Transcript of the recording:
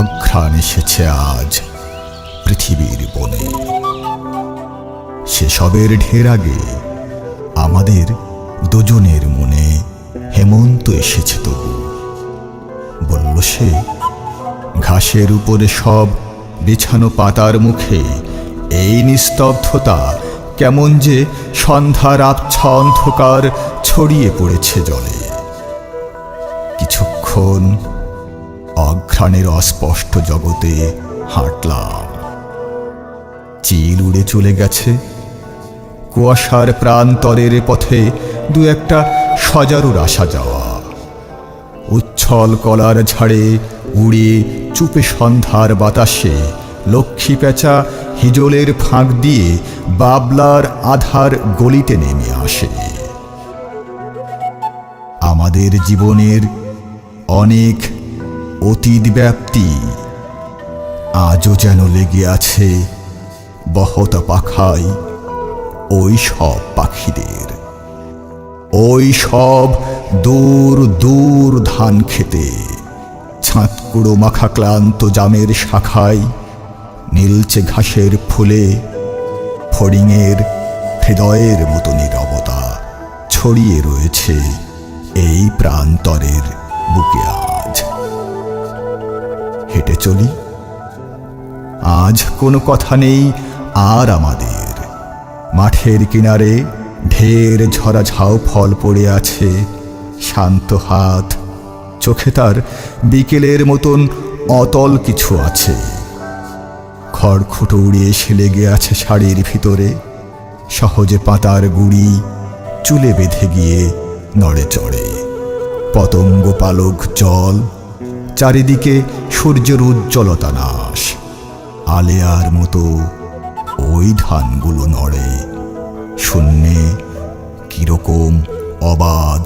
অঘ্রাণ এসেছে আজ পৃথিবীর বনে। সেসবের ঢের আগে আমাদের দুজনের মনে হেমন্ত এসেছে তবু। বলল সে, ঘাসের উপরে সব বিছানো পাতার মুখে এই নিস্তব্ধতা কেমন যে সন্ধ্যার আবছা অন্ধকার ছড়িয়ে পড়েছে জলে। কিছুক্ষণ অঘ্রাণের অস্পষ্ট জগতে হাঁটলাম। চিল উড়ে চলে গেছে, কুয়াশার প্রান্তরের পথে দু একটা সজারুর আসা যাওয়া। উচ্ছল কলার ঝাড়ে উড়ে চুপে সন্ধ্যার বাতাসে লক্ষ্মী পেঁচা হিজলের ফাঁক দিয়ে বাবলার আধার গলিতে নেমে আসে। আমাদের জীবনের অনেক অতীত ব্যাপ্তি আজও যেন লেগে আছে বহতা পাখায় ওই সব পাখিদের, ওই সব দূর দূর ধান খেতে, ছাঁতকুড়ো মাখা ক্লান্ত জামের শাখায় নীলচে ঘাসের ফুলে ফড়িংয়ের হৃদয়ের মতো নীরবতা ছড়িয়ে রয়েছে এই প্রান্তরের বুকে। আজ হেঁটে চলি, আজ কোনো কথা নেই আর আমাদের। মাঠের কিনারে ঢের ঝরা ঝাউ ফল পড়ে আছে, শান্ত হাত, চোখে তার বিকেলের মতন অতল কিছু আছে। খড়খুটো উড়িয়ে এসে লেগে আছে শাড়ির ভিতরে, সহজে পাতার গুড়ি চুলে বেঁধে গিয়ে নড়ে চড়ে। পতঙ্গ পালক জল, চারিদিকে সূর্যের উজ্জ্বলতা নাশ। আলেয়ার মতো ওই ধানগুলো নড়ে শূন্যে, কিরকম অবাধ।